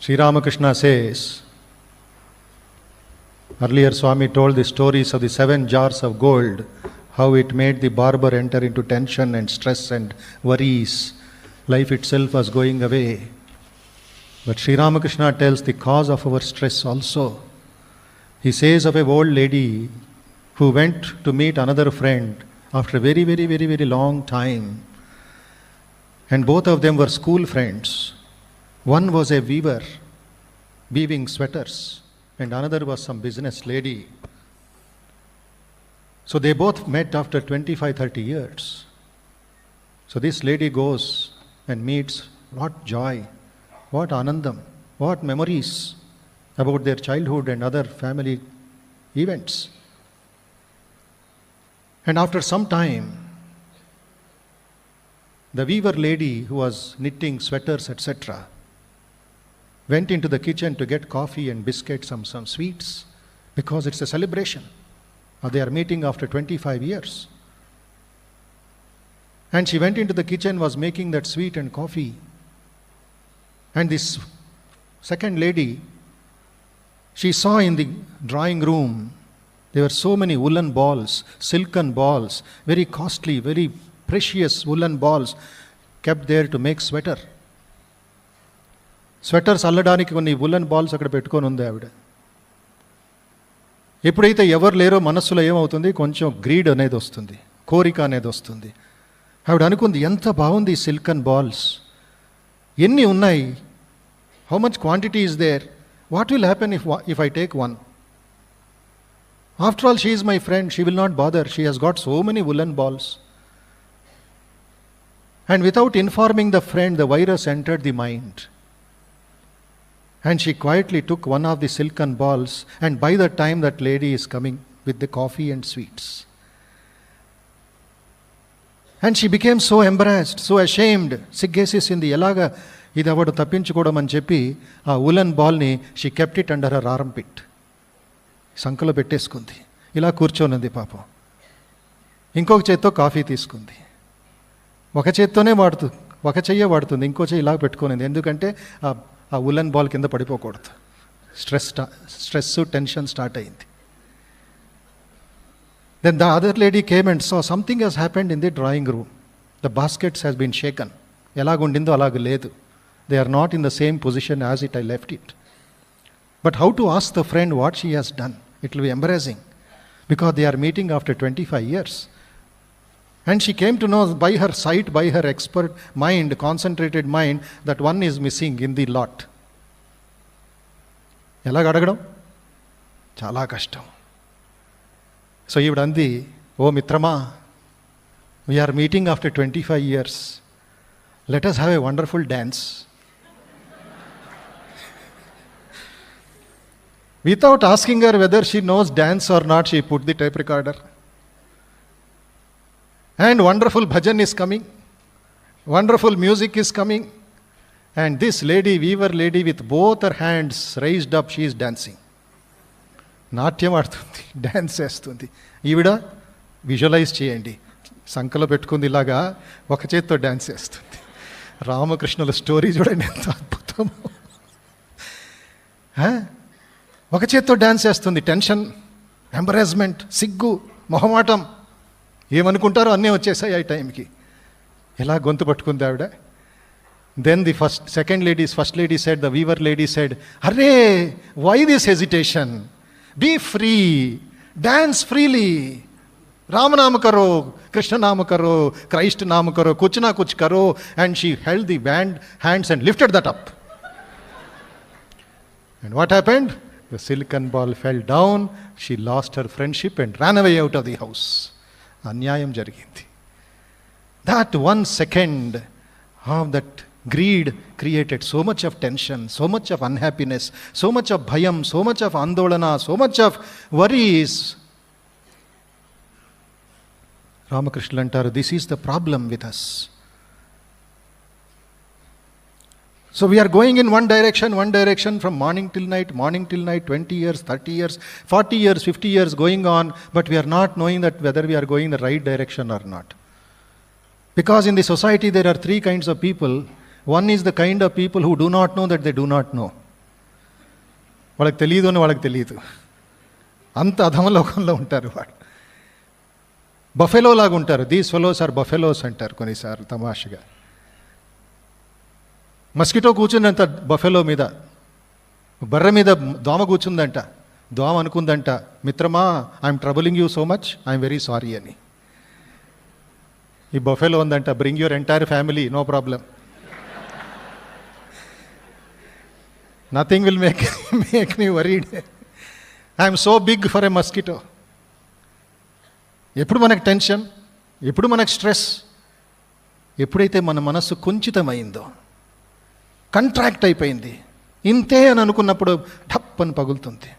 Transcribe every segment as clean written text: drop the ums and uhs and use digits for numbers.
Sri Ramakrishna says, earlier Swami told the stories of the 7 jars of gold, how it made the barber enter into tension and stress and worries. Life itself was going away. But Sri Ramakrishna tells the cause of our stress also. He says of a old lady who went to meet another friend after a very, very, very, very long time. And both of them were school friends. One was a weaver, weaving sweaters, and another was some business lady. So they both met after 25-30 years. So this lady goes and meets, what joy, what anandam, what memories about their childhood and other family events. And after some time, the weaver lady who was knitting sweaters, etc., went into the kitchen to get coffee and biscuits, some sweets, because it's a celebration. They are meeting after 25 years. And she went into the kitchen, was making that sweet and coffee. And this second lady, she saw in the drawing room, there were so many woolen balls, silken balls, very costly, very precious woolen balls, kept there to make sweater. Sweaters అల్లడానికి కొన్ని వులన్ balls అక్కడ పెట్టుకొని ఉంది ఆవిడ. ఎప్పుడైతే ఎవరు లేరో మనస్సులో ఏమవుతుంది, కొంచెం గ్రీడ్ అనేది వస్తుంది, కోరిక అనేది వస్తుంది. ఆవిడ అనుకుంది, ఎంత బాగుంది సిల్కన్ బాల్స్, ఎన్ని ఉన్నాయి, how much quantity is there, what will happen if I take one. After all she is my friend, she will not bother, she has got so many woollen balls. And without informing the friend, the virus entered the mind. And she quietly took one of the silken balls, and by the time that lady is coming with the coffee and sweets. And she became so embarrassed, so ashamed. సిగ్గేసేసింది, ఎలాగా ఇది అవడు తప్పించుకోవడం అని చెప్పి ఆ woollen బాల్ని she kept it under her armpit, సంకలో పెట్టేసుకుంది. ఇలా కూర్చోనుంది పాపం. ఇంకొక చేత్తో కాఫీ తీసుకుంది. ఒక చేత్తోనే ఒక చెయ్యే వాడుతుంది, ఇంకో చెయ్యి ఇలా పెట్టుకునింది. ఎందుకంటే ఆ ఉలన్ బాల్ కింద పడిపోకూడదు. స్ట్రెస్ టెన్షన్ స్టార్ట్ అయింది. Then the other lady came and so something has happened in the drawing room. The baskets has been shaken. ఎలాగుండిందో అలాగ లేదు. They are not in the same position as it I left it. But how to ask the friend what she has done? It will be embarrassing because they are meeting after 25 years. And she came to know by her sight, by her expert mind, concentrated mind, that one is missing in the lot. ఎలాగ అడగడం చాలా కష్టం. So ఈవిడంది, ఓ మిత్రమా, we are meeting after 25 years. లెట్ us have a wonderful dance. Without asking her whether she knows dance or not, she put the tape recorder. And wonderful bhajan is coming, wonderful music is coming, and this lady, weaver lady, with both her hands raised up, she is dancing. నాట్యం ఆడుతుంది, dance చేస్తుంది. ఈవిడ visualise చేయండి, సంకలో పెట్టుకుంది, ఇలాగా ఒక చేత్తో dance చేస్తుంది. రామకృష్ణుల స్టోరీ చూడండి ఎంత అద్భుతమో. ఒక చేత్తో డ్యాన్స్ చేస్తుంది. టెన్షన్, ఎంబరాస్మెంట్, సిగ్గు, మొహమాటం, ఏమనుకుంటారో అన్నీ వచ్చేసాయి ఆ టైంకి. ఎలా గొంతు పట్టుకుంది ఆవిడ. Then the first lady said, the weaver lady said, అరే why this hesitation, be free, dance freely, రామనామ కరో, కృష్ణ నామ కరో, క్రైస్ట్ నామ కరో, కుచ్ నా కుచ్ కరో. And she held the hands and lifted that up. And what happened? The silicon ball fell down. She lost her friendship and ran away out of the house. అన్యాయం జరిగింది. That 1 second of that greed created so much of tension, so much of unhappiness, so much of bhayam, so much of andolana, so much of worries. Ramakrishna antaru, this is the problem with us. So we are going in one direction from morning till night, 20 years, 30 years, 40 years, 50 years going on, but we are not knowing that whether we are going in the right direction or not. Because in the society there are 3 kinds of people. One is the kind of people who do not know that they do not know. వాళ్ళకి తెలియదు అని వాళ్ళకి తెలియదు. అంత అధమలోకంలో ఉంటారు వాడు. Buffalo లాగా ఉంటారు. దీస్ ఫెలోస్ ఆర్ బఫెలోస్ అంటారు కొన్నిసార్లు తమాషగా. మస్కిటో కూర్చుందంట బఫెలో మీద, బర్రె మీద దోమ కూర్చుందంట. దోమ అనుకుందంట, మిత్రమా I'm troubling you so much, I'm very sorry అని. ఈ బఫెలో ఉందంట, bring your entire family, no problem, nothing will make me worried, I'm so big for a mosquito. ఎప్పుడు మనకు టెన్షన్, ఎప్పుడు మనకు స్ట్రెస్, ఎప్పుడైతే మన మనస్సు కుంచితమైందో, కంట్రాక్ట్ అయిపోయింది, ఇంతే అని అనుకున్నప్పుడు ఠప్ అని పగులుతుంది.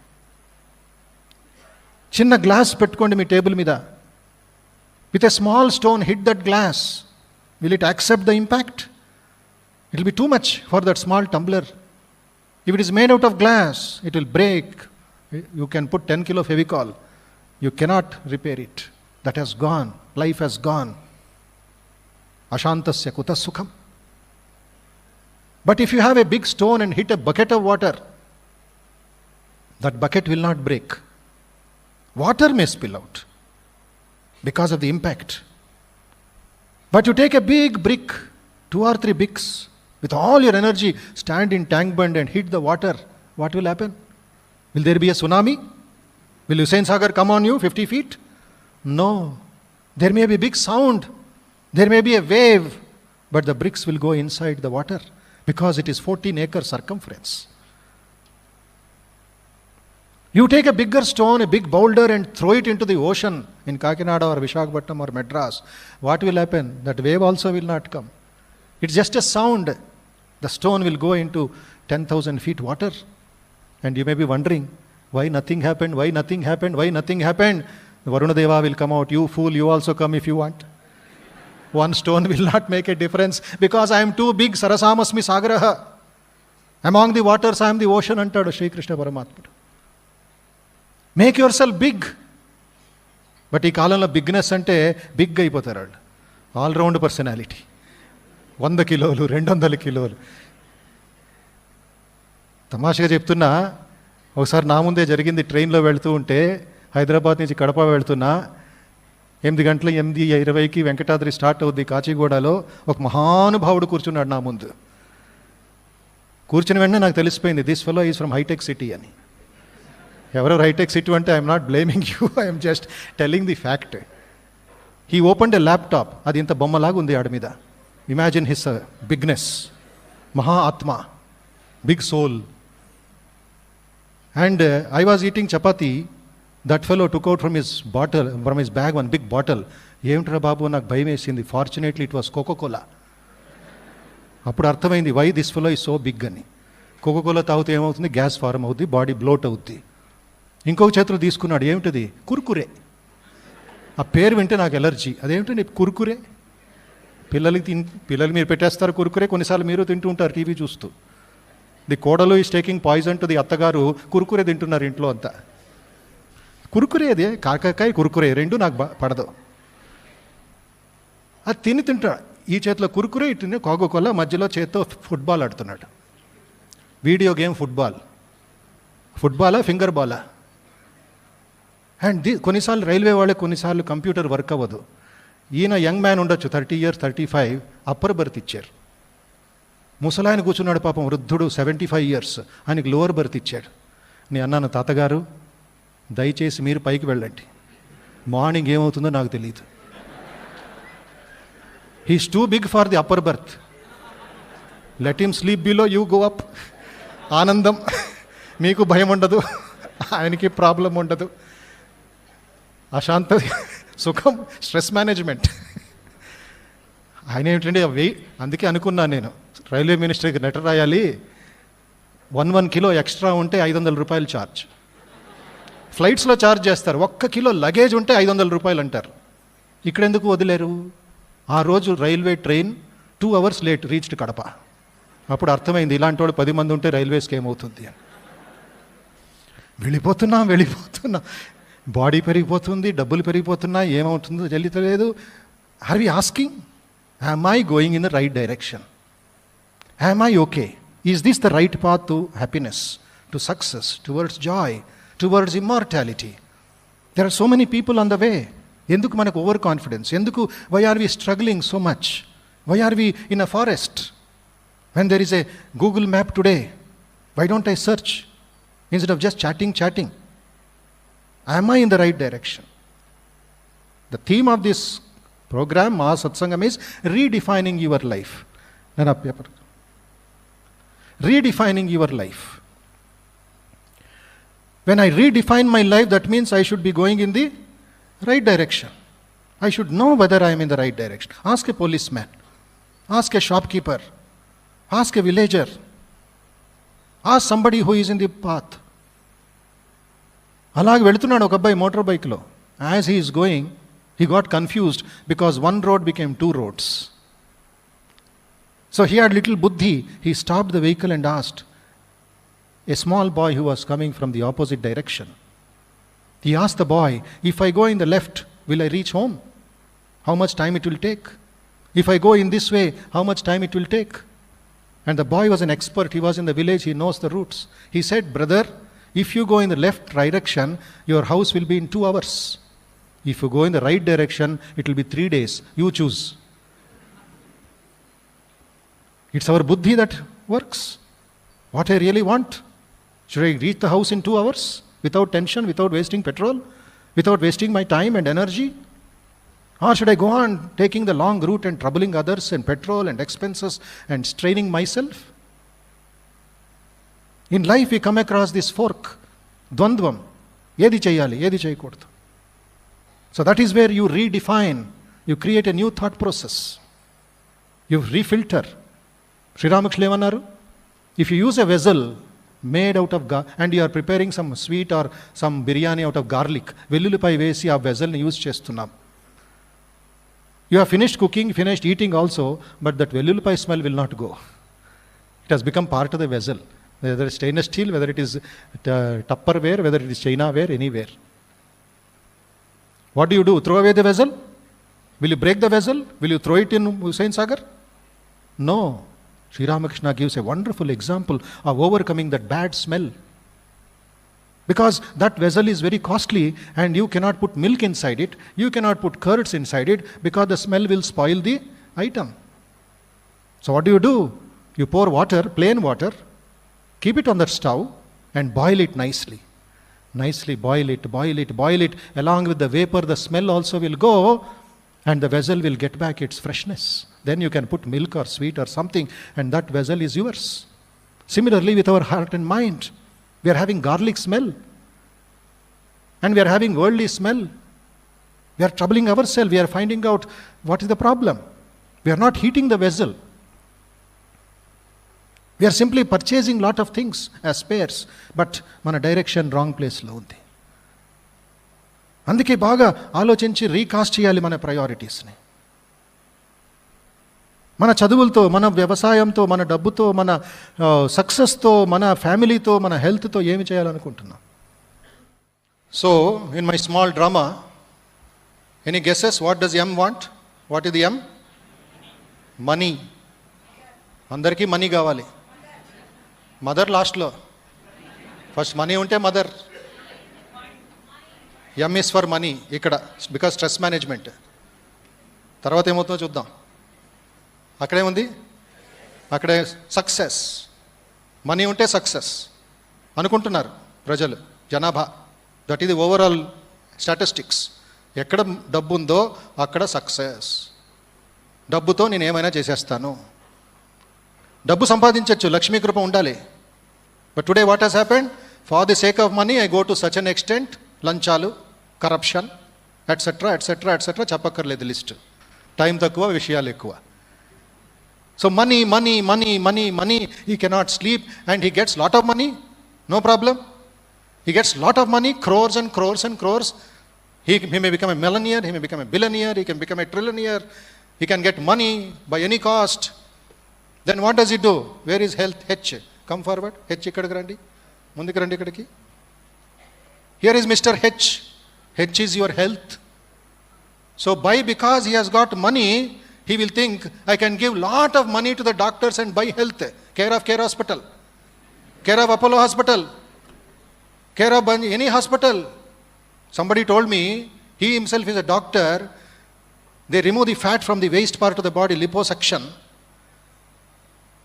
చిన్న గ్లాస్ పెట్టుకోండి మీ టేబుల్ మీద. With a small stone hit that glass, will it accept the impact? It will be too much for that small tumbler. If it is made out of glass, it will break. You can put 10 kilo Fevicol, you cannot repair it. That has gone, life has gone. అశాంతస్య కుత సుఖం. But if you have a big stone and hit a bucket of water, that bucket will not break. Water may spill out because of the impact. But you take a big brick, 2 or 3 bricks, with all your energy, stand in tank bund and hit the water. What will happen? Will there be a tsunami? Will Hussain Sagar come on you 50 feet? No. There may be a big sound. There may be a wave. But the bricks will go inside the water, because it is 14-acre circumference. You take a bigger stone, a big boulder, and throw it into the ocean in Kakinada or Visakhapatnam or Madras. What will happen? That wave also will not come. It's just a sound. The stone will go into 10,000 feet water. And you may be wondering, why nothing happened, why nothing happened, why nothing happened? Varuna Deva will come out. You fool, you also come if you want. One stone will not make a difference, because I am too big. Sarasamasmi Sagaraha. Among the waters I am the ocean antadu Sri Krishna Paramatma. Make yourself big. But ఈ కాలంలో bigness అంటే big అయిపోతారు వాళ్ళు. All round personality. 100 కిలోలు, 200 కిలోలు. తమాషగా చెప్తున్నా, ఒకసారి నా ముందే జరిగింది. ట్రైన్లో వెళ్తూ ఉంటే, హైదరాబాద్ నుంచి కడప వెళ్తున్నా, 8 గంటల 8:20కి వెంకటాద్రి స్టార్ట్ అవుద్ది కాచిగూడలో. ఒక మహానుభావుడు కూర్చున్నాడు నా ముందు. కూర్చుని వెంటనే నాకు తెలిసిపోయింది, దిస్ ఫెలో ఈజ్ ఫ్రమ్ హైటెక్ సిటీ అని. ఎవరెవరు హైటెక్ సిటీ అంటే I'm not blaming you, I'm just telling the fact. He opened a laptop, అది ఇంత బొమ్మలాగా ఉంది ఆడ మీద. ఇమాజిన్ హిస్ బిగ్నెస్, మహా ఆత్మ, big soul. And I was eating chapati. That fellow took out from his bag one big bottle. ఏమిట్రా బాబు, నాకు భయం వేసింది. Fortunately it was Coca Cola. అప్పుడు అర్థమైంది why this fellow is so big అని. కోకోకోలా తాగితే ఏమవుతుంది? గ్యాస్ ఫార్మ్ అవుద్ది, బాడీ బ్లోట్ అవుద్ది. ఇంకొక చేతులు తీసుకున్నాడు, ఏమిటది? కుర్కురే. ఆ పేరు వింటే నాకు ఎలర్జీ. అదేమిటండి కుర్కురే? పిల్లలు మీరు పెట్టేస్తారు కుర్కురే. కొన్నిసార్లు మీరు తింటూ ఉంటారు టీవీ చూస్తూ. ది కోడలు is taking poison to the అత్తగారు కుర్కురే తింటున్నారు ఇంట్లో అంతా. కురుకురే, అదే కాకరకాయ కురుకురే, రెండు నాకు పడదు. అది తింటాడు. ఈ చేతిలో కురుకురే, ఇటు కోకోకోలా, మధ్యలో చేతితో ఫుట్బాల్ ఆడుతున్నాడు. వీడియో గేమ్ ఫుట్బాలా ఫింగర్ బాలా. అండ్ కొన్నిసార్లు రైల్వే వాళ్ళకి కొన్నిసార్లు కంప్యూటర్ వర్క్ అవ్వదు. ఈయన యంగ్ మ్యాన్ ఉండొచ్చు, 30 years 35, అప్పర్ బర్త్ ఇచ్చారు. ముసలాయన కూర్చున్నాడు పాపం, వృద్ధుడు 75 years, ఆయనకి లోవర్ బర్త్ ఇచ్చాడు. నేను అన్నాను, తాతగారు దయచేసి మీరు పైకి వెళ్ళండి, మార్నింగ్ ఏమవుతుందో నాకు తెలియదు. He's too big for the upper berth. Let him sleep below, you go up. ఆనందం, మీకు భయం ఉండదు, ఆయనకి ప్రాబ్లం ఉండదు. అశాంత సుఖం, స్ట్రెస్ మేనేజ్మెంట్. ఆయన ఏమిటంటే అందుకే అనుకున్నాను నేను, రైల్వే మినిస్టర్కి లెటర్ రాయాలి. 1 kilo ఎక్స్ట్రా ఉంటే 500 రూపాయలు ఛార్జ్. ఫ్లైట్స్లో ఛార్జ్ చేస్తారు. 1 kilo లగేజ్ ఉంటే 500 రూపాయలు అంటారు. ఇక్కడ ఎందుకు వదిలేరు? ఆ రోజు railway train 2 hours late reached Kadapa. అప్పుడు అర్థమైంది ఇలాంటి వాళ్ళు 10 మంది ఉంటే రైల్వేస్కి ఏమవుతుంది అని. వెళ్ళిపోతున్నా బాడీ పెరిగిపోతుంది, డబ్బులు పెరిగిపోతున్నా, ఏమవుతుందో తెలియలేదు. Are we asking, am I going in the right direction? Am I okay? Is this the right path to happiness, to success, towards joy, towards immortality. There are so many people on the way. Enduku manaku overconfidence? Enduku, why are we struggling so much? Why are we in a forest? When there is a Google map today, why don't I search instead of just chatting? Am I in the right direction? The theme of this program, Maha Satsangam, is redefining your life. Redefining your life. When I redefine my life, that means I should be going in the right direction. I should know whether I am in the right direction. Ask a policeman. Ask a shopkeeper. Ask a villager. Ask somebody who is in the path. అలాగే వెళుతున్నాడు ఒక అబ్బాయి motor బైక్లో. As he is going, he got confused because one road became two roads. So he had little buddhi. He stopped the vehicle and asked a small boy who was coming from the opposite direction. He asked the boy, if I go in the left, will I reach home? How much time it will take? If I go in this way, how much time it will take? And the boy was an expert. He was in the village. He knows the routes. He said, brother, if you go in the left direction, your house will be in 2 hours. If you go in the right direction, it will be 3 days. You choose. It's our buddhi that works. What I really want? Should I reach the house in 2 hours? Without tension, without wasting petrol? Without wasting my time and energy? Or should I go on taking the long route and troubling others and petrol and expenses and straining myself? In life we come across this fork, dvandvam. Edi cheyali, edi cheyakoodadu. So that is where you redefine. You create a new thought process. You refilter. Sri Ramakrishna emannaru? If you use a vessel made out of and you are preparing some sweet or some biryani out of garlic, vellulipai vesi aa vessel ni use chestunnam. You have finished cooking, finished eating also, but that vellulipai smell will not go. It has become part of the vessel. Whether it's stainless steel, whether it is Tupperware, whether it is Chinaware, anywhere. What do? Throw away the vessel? Will you break the vessel? Will you throw it in Hussain Sagar? No. Sri Ramakrishna gives a wonderful example of overcoming that bad smell. Because that vessel is very costly and you cannot put milk inside it, you cannot put curds inside it because the smell will spoil the item. So what do? You pour water, plain water, keep it on that stove and boil it nicely. Nicely boil it. Along with the vapor, the smell also will go and the vessel will get back its freshness. Then you can put milk or sweet or something and that vessel is yours. Similarly with our heart and mind. We are having garlic smell and we are having worldly smell. We are troubling ourselves. We are finding out what is the problem. We are not heating the vessel. We are simply purchasing lot of things as spares, but mana direction wrong place lo undi. అందుకే బాగా ఆలోచించి recast చేయాలి మన ప్రయారిటీస్ని. మన చదువులతో, మన వ్యవసాయంతో, మన డబ్బుతో, మన సక్సెస్తో, మన ఫ్యామిలీతో, మన హెల్త్తో ఏమి చేయాలనుకుంటున్నాం? So in my small drama, any guesses what does M want? What is the M? Money. అందరికీ మనీ కావాలి. మదర్ లాస్ట్లో. ఫస్ట్ మనీ ఉంటే mother. M is for money ఇక్కడ, బికాస్ స్ట్రెస్ మేనేజ్మెంట్. తర్వాత ఏమవుతుందో చూద్దాం. అక్కడేముంది? అక్కడే సక్సెస్. మనీ ఉంటే సక్సెస్ అనుకుంటున్నారు ప్రజలు, జనాభా. That is the overall statistics. ఎక్కడ డబ్బు ఉందో అక్కడ సక్సెస్. డబ్బుతో నేను ఏమైనా చేసేస్తాను. డబ్బు సంపాదించవచ్చు, లక్ష్మీ కృప ఉండాలి. But today what has happened? For the sake of money I go to such an extent. లంచాలు, కరప్షన్, ఎట్సెట్రా ఎట్సెట్రా ఎట్సెట్రా, చెప్పక్కర్లేదు లిస్ట్. టైం తక్కువ, విషయాలు ఎక్కువ. So money, he cannot sleep and he gets lot of money, no problem. He gets lot of money, crores and crores and crores. He may become a millionaire, he may become a billionaire, he can become a trillionaire. He can get money by any cost. Then what does he do? Where is health? H. Come forward. H ikkadiki randi. Mundiki randi ikkadiki. Here is Mr. H. H is your health. So because he has got money, he will think, I can give lot of money to the doctors and buy health. Care of Care Hospital. care of Apollo Hospital, care of any hospital. Somebody told me, he himself is a doctor, they remove the fat from the waist part of the body, liposuction.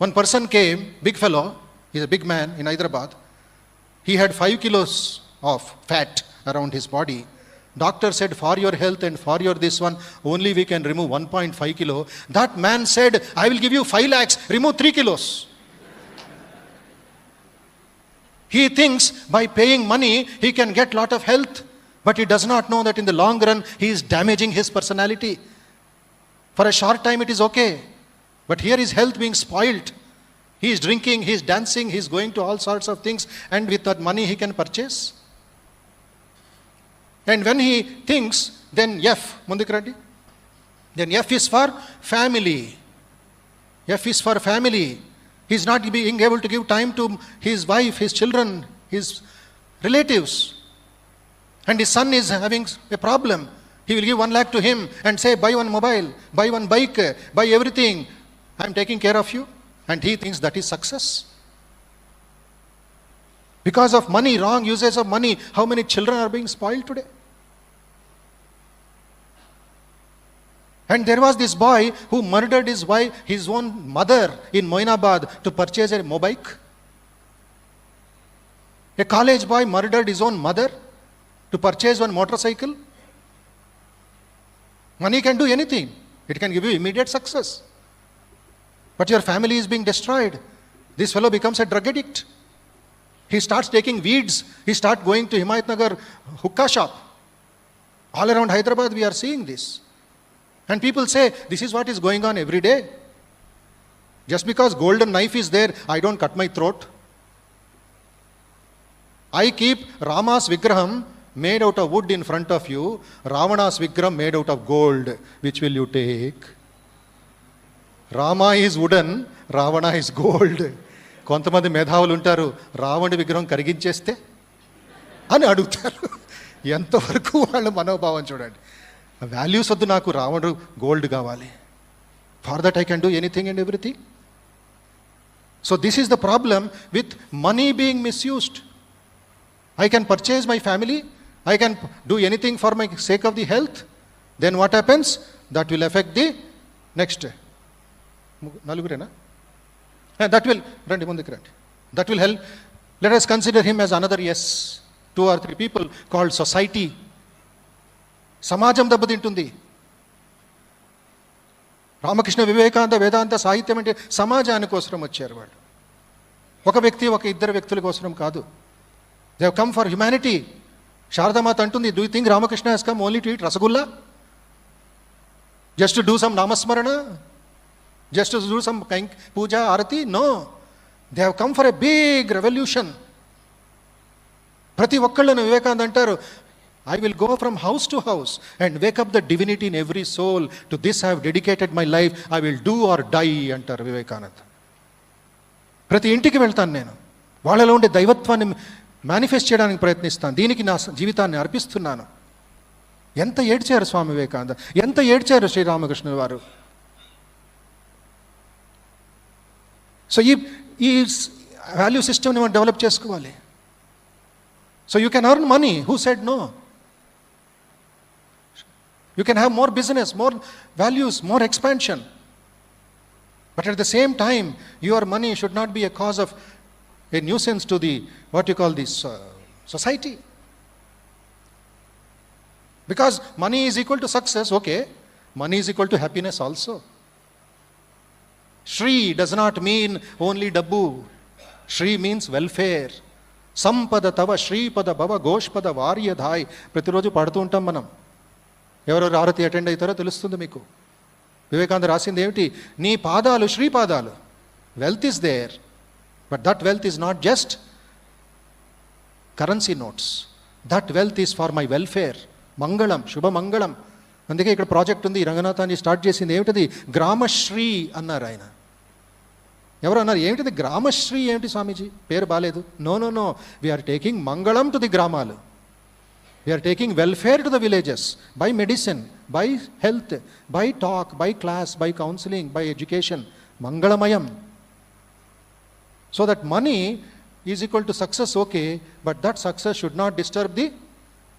One person came, big fellow, he's a big man in Hyderabad. He had 5 kilos of fat around his body. Doctor said, for your health and for your this one, only we can remove 1.5 kilo. That man said, I will give you 5 lakhs, remove 3 kilos. He thinks by paying money, he can get lot of health. But he does not know that in the long run, he is damaging his personality. For a short time, it is okay. But here is health being spoiled. He is drinking, he is dancing, he is going to all sorts of things. And with that money, he can purchase. And when he thinks, then F, Mundikradi, then F is for family. F is for family. He is not being able to give time to his wife, his children, his relatives. And his son is having a problem. He will give 1 lakh to him and say, buy one mobile, buy one bike, buy everything. I am taking care of you. And he thinks that is success. Because of money, wrong usage of money, how many children are being spoiled today? And there was this boy who murdered his wife, his own mother in Moinabad to purchase a mobike. A college boy murdered his own mother to purchase one motorcycle. Money can do anything. It can give you immediate success. But your family is being destroyed. This fellow becomes a drug addict. He starts taking weeds. He starts going to Himayatnagar hookah shop. All around Hyderabad we are seeing this. And people say, this is what is going on every day. Just because golden knife is there, I don't cut my throat. I keep Rama's Vigraham made out of wood in front of you, Ravana's Vigraham made out of gold. Which will you take? Rama is wooden, Ravana is gold. కొంతమంది మేధావులు ఉంటారు, రావణుడి విగ్రహం కరిగించేస్తే అని అడుగుతారు. ఎంతవరకు వాళ్ళ మనోభావం చూడండి. వాల్యూస్ వద్దు, నాకు రావణుడు గోల్డ్ కావాలి. For that I can do anything and everything. So this is the problem with money being misused. I can purchase my family, I can do anything for my sake of the health. Then what happens? That will affect the next. Nalugurena? That will, that will help. Let us consider him as another yes. 2 or 3 people called society. Samajam dabbadintundi. Ramakrishna, Vivekananda, Vedanta, Sahityam ante samajani kosaram vacharu vallu. Oka vyakti, oka iddaru vyaktuల kosaram kaadu. They have come for humanity. Sharada Mata antundi, do you think Ramakrishna has come only to eat Rasagulla? Just to do some Namasmarana? Just to do some puja, arati? No. They have come for a big revolution. Prati Vakkalanu Vivekananda antaru, I will go from house to house and wake up the divinity in every soul. To this I have dedicated my life. I will do or die antaru Vivekananda. Prati intiki veltanu nenu. వాళ్ళలో ఉండే దైవత్వాన్ని manifest చేయడానికి ప్రయత్నిస్తాను. దీనికి నా జీవితాన్ని అర్పిస్తున్నాను. ఎంత ఏడ్చారు స్వామి వివేకానంద, ఎంత ఏడ్చారు శ్రీరామకృష్ణ వారు. సో ఈ వాల్యూ సిస్టమ్ని మనం డెవలప్ చేసుకోవాలి. So you can earn money. Who said no? You can have more business, more values, more expansion. But at the same time your money should not be a cause of a nuisance to the, what you call this, society. Because money is equal to success, okay. Money is equal to happiness also. Shri does not mean only dabbu. Shri means welfare. Sampada tava Shripada bhava Goshpada varyadhai. ప్రతిరోజు పాడుతూ ఉంటాం మనం. ఎవరెవరు ఆరతి attend అవుతారో తెలుస్తుంది మీకు. వివేకానంద రాసింది ఏమిటి? నీ పాదాలు శ్రీపాదాలు. Wealth is there. But that wealth is not just currency notes. That wealth is for my welfare. Mangalam, Shubha Mangalam. అందుకే ఇక్కడ ప్రాజెక్ట్ ఉంది, రంగనాథాన్ని స్టార్ట్ చేసింది. ఏమిటది? గ్రామశ్రీ అన్నారు ఆయన. ఎవరు అన్నారు, ఏమిటిది గ్రామశ్రీ? ఏమిటి స్వామీజీ, పేరు బాలేదు. No no no, we're taking మంగళం టు ది గ్రామాలు. We're taking welfare to the villages by medicine, by health, by talk, by class, by counselling, by education. మంగళమయం. So that money is equal to success, okay, but that success should not disturb the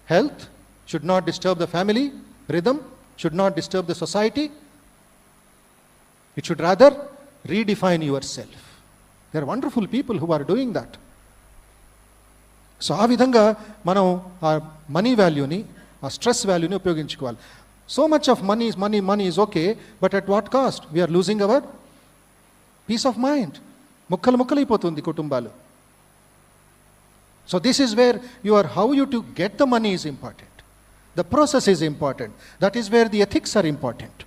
health, should not disturb the family rhythm, should not disturb the society. It should rather redefine yourself. There are wonderful people who are doing that. So ఆ విధంగా మనం ఆ money వాల్యూని, ఆ stress వాల్యూని ఉపయోగించుకోవాలి. So much of money is okay, but at what cost? We're losing our peace of mind. ముక్కలైపోతుంది కుటుంబాలు. So this is where how you to get the money is important. The process is important. That is where the ethics are important.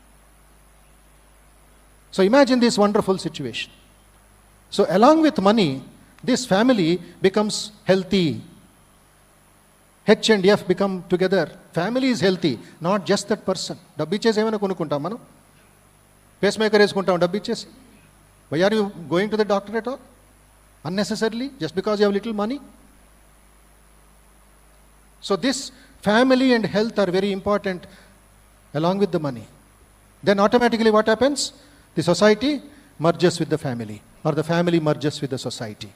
So imagine this wonderful situation. So along with money, this family becomes healthy. H and F become together. Family is healthy, not just that person. డబ్బు ఇచ్చేసి ఏమైనా కొనుక్కుంటాం మనం? Face maker వేసుకుంటాం డబ్బు ఇచ్చేసి? Why are you going to the doctor at all? Unnecessarily, just because you have little money? So this family and health are very important along with the money. Then automatically what happens? The society merges with the family, or the family merges with the society.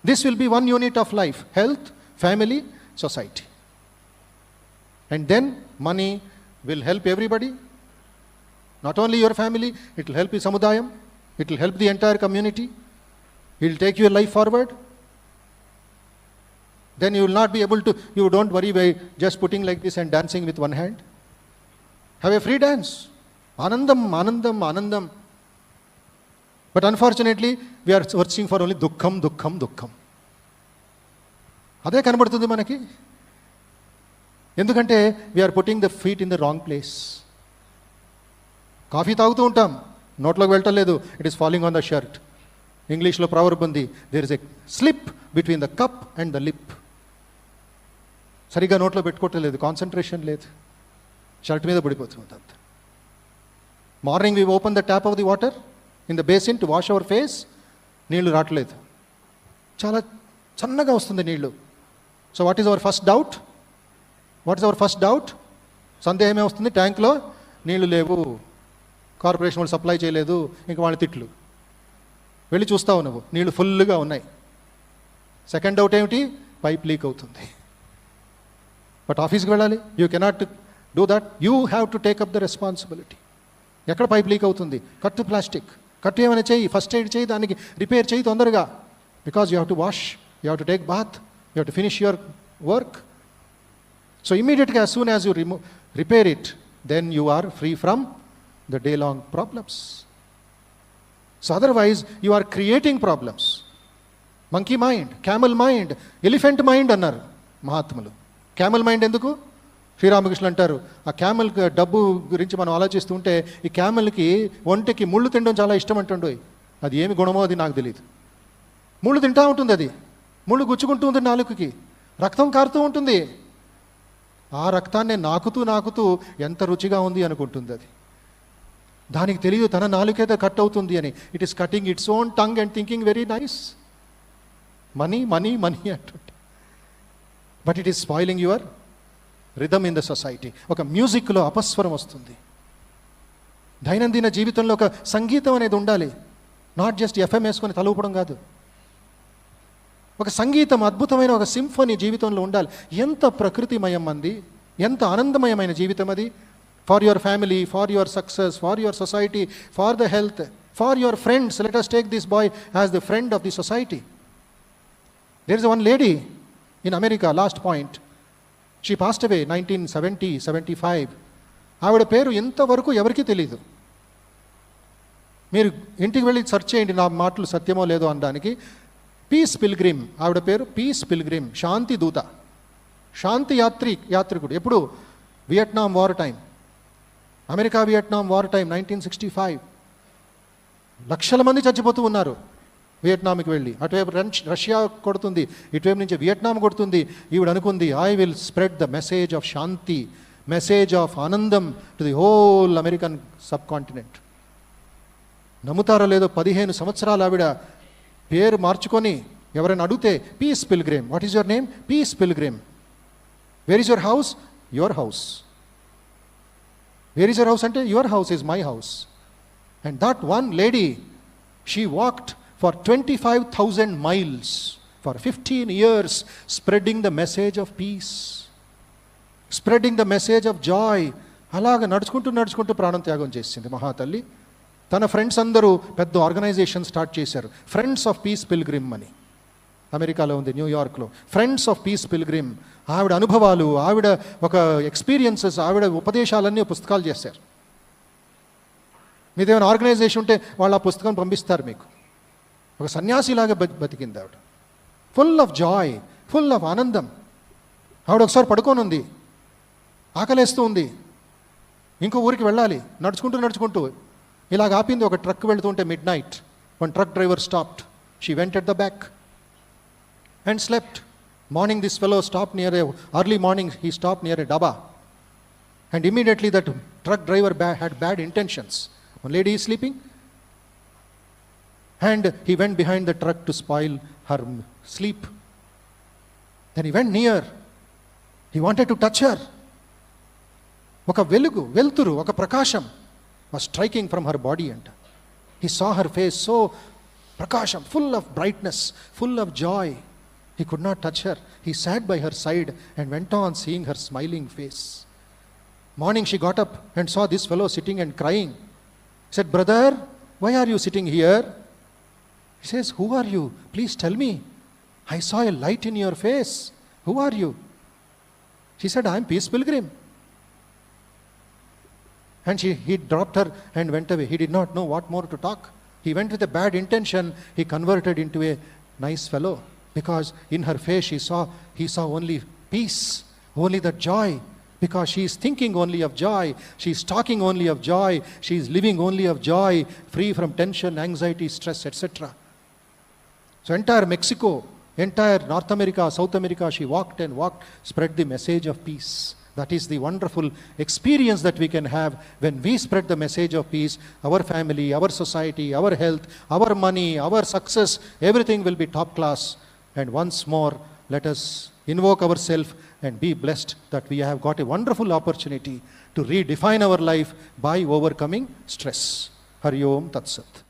This will be one unit of life: health, family, society. And then money will help everybody. Not only your family, it will help the samudayam, it will help the entire community. It will take your life forward. Then you will not be able to, you don't worry by just putting like this and dancing with one hand. Have a free dance. Anandam, anandam, anandam. But unfortunately, we are searching for only dukham, dukham, dukham. అదే కనబడుతుంది మనకి. ఎందుకంటే we are putting the feet in the wrong place. Coffee తాగుతూ ఉంటాం, నోట్లోకి వెళ్ళలేదు, it is falling on the shirt. ఇంగ్లీష్లో proverb ఉంది, there is a slip between the cup and the lip. సరిగ్గా నోట్లో పెట్టుకోవట్లేదు, కాన్సన్ట్రేషన్ లేదు, షర్ట్ మీద పడిపోతుంది అంత. Morning we open the tap of the water in the basin to wash our face, నీళ్లు రావట్లేదు, చాలా చన్నగా వస్తుంది నీళ్లు. So what is hour first doubt? సందేహమే వస్తుంది, ట్యాంక్లో నీళ్లు లేవు, కార్పొరేషన్ వాళ్ళు సప్లై చేయలేదు, ఇంక వాళ్ళ తిట్లు. వెళ్ళి చూస్తావు నువ్వు, నీళ్లు ఫుల్గా ఉన్నాయి. సెకండ్ డౌట్ ఏమిటి? పైప్ లీక్ అవుతుంది. బట్ ఆఫీస్కి వెళ్ళాలి, you cannot do that. You have to take up the responsibility. ఎక్కడ పైప్ లీక్ అవుతుంది? కట్టు ప్లాస్టిక్, కట్టు ఏమైనా చేయి, ఫస్ట్ ఎయిడ్ చేయి, దానికి రిపేర్ చేయి తొందరగా. Because you have to wash, you have to take bath, you have to finish your work. So immediately, as soon as you repair it, then you are free from the day long problems. So otherwise you are creating problems. Monkey mind, camel mind, elephant mind అన్నారు మహాత్ములు. Camel mind ఎందుకు? శ్రీ రామకృష్ణ అంటారు, ఆ camel డబ్బు గురించి మనం ఆలోచిస్తుంటే ఈ క్యామెల్కి ఒంటికి ముళ్ళు తినడం చాలా ఇష్టం అంటుండో. అది ఏమి గుణమో అది నాకు తెలియదు. ముళ్ళు తింటా ఉంటుంది, అది ముళ్ళు గుచ్చుకుంటూ ఉంటుంది నాలుకకి, రక్తం కారుతూ ఉంటుంది. ఆ రక్తాన్ని నాకుతూ ఎంత రుచిగా ఉంది అనుకుంటుంది అది. దానికి తెలియదు తన నాలుకేదో కట్ అవుతుంది అని. It is cutting its own tongue and thinking very nice. Money money money అంటుంటే, but it is spoiling your rhythm in the society. ఒక మ్యూజిక్లో అపస్వరం వస్తుంది. దైనందిన జీవితంలో ఒక సంగీతం అనేది ఉండాలి, నాట్ జస్ట్ ఎఫ్ఎం వేసుకొని తలూపడం కాదు. ఒక సంగీతం, అద్భుతమైన ఒక సింఫనీ జీవితంలో ఉండాలి. ఎంత ప్రకృతిమయం అంది, ఎంత ఆనందమయమైన జీవితం అది. For your family, for your success, for your society, for the health, for your friends. Let us take this boy as the friend of the society. There is one lady in America, last point. She passed away 1975. ఆవిడ పేరు ఇంతవరకు ఎవరికీ తెలీదు. మీరు ఇంటికి వెళ్ళి search చేయండి, నా మాటలు సత్యమో లేదో అనడానికి. పీస్ పిల్గ్రిమ్, ఆవిడ పేరు పీస్ పిల్గ్రిమ్, శాంతి దూత, శాంతి యాత్రికుడు. ఎప్పుడు? Vietnam war time, America Vietnam war time 1965. లక్షల మంది చచ్చిపోతూ ఉన్నారు వియట్నాంకి వెళ్ళి. అటువైపు రష్యా కొడుతుంది, ఇటువైపు నుంచి వియట్నాం కొడుతుంది. ఈవిడ అనుకుంది, I will spread the message of శాంతి, మెసేజ్ ఆఫ్ ఆనందం to the whole American subcontinent. నమ్ముతారో లేదో, 15 సంవత్సరాలు ఆవిడ పేరు మార్చుకొని ఎవరైనా అడిగితే Peace Pilgrim. What is your name? Peace Pilgrim. Where is your house? Your house. Where is your house అంటే your house is my house. And that one lady, she walked for 25,000 miles, for 15 years, spreading the message of peace, spreading the message of joy. అలాగ నడుచుకుంటూ ప్రాణం త్యాగం చేసింది మహాతల్లి. తన friends అందరూ పెద్ద ఆర్గనైజేషన్ స్టార్ట్ చేశారు, ఫ్రెండ్స్ ఆఫ్ పీస్ పిల్గ్రిమ్ అని. అమెరికాలో ఉంది, న్యూయార్క్లో. Friends of piece pilgrim. ఆవిడ అనుభవాలు, ఆవిడ ఒక ఎక్స్పీరియన్సెస్, ఆవిడ ఉపదేశాలన్నీ పుస్తకాలు చేశారు. మీదేమైనా ఆర్గనైజేషన్ ఉంటే వాళ్ళు ఆ పుస్తకం పంపిస్తారు మీకు. ఒక సన్యాసిలాగా బతికింది ఆవిడ. Full of Joy, full of ఆనందం. ఆవిడ ఒకసారి పడుకొని ఉంది, ఆకలేస్తూ ఉంది, ఇంకో ఊరికి వెళ్ళాలి. నడుచుకుంటూ ఇలాగ ఆపింది. ఒక ట్రక్ వెళుతుంటే mid night, one truck driver stopped. She went at the back and slept. Morning this fellow stopped early morning he stopped near a daba, and immediately that truck driver had bad intentions. One lady is sleeping, and he went behind the truck to spoil her sleep. Then he went near, he wanted to touch her. Oka velturu, oka prakasham was striking from her body, and he saw her face so prakasham, full of brightness, full of joy. He could not touch her. He sat by her side and went on seeing her smiling face. Morning she got up and saw this fellow sitting and crying. He said, "Brother, why are you sitting here?" He says, "Who are you? Please tell me. I saw a light in your face. Who are you?" She said, "I am Peace Pilgrim." And he dropped her and went away. He did not know what more to talk. He went with a bad intention. He converted into a nice fellow. Because in her face he saw only peace, only the joy. Because she is thinking only of joy, she is talking only of joy, she is living only of joy, free from tension, anxiety, stress, etc. So entire Mexico, entire North America, South America, she walked and walked, spread the message of peace. That is the wonderful experience that we can have when we spread the message of peace. Our family, our society, our health, our money, our success, everything will be top class. And once more, let us invoke ourselves and be blessed that we have got a wonderful opportunity to redefine our life by overcoming stress. Hari Om Tat Sat.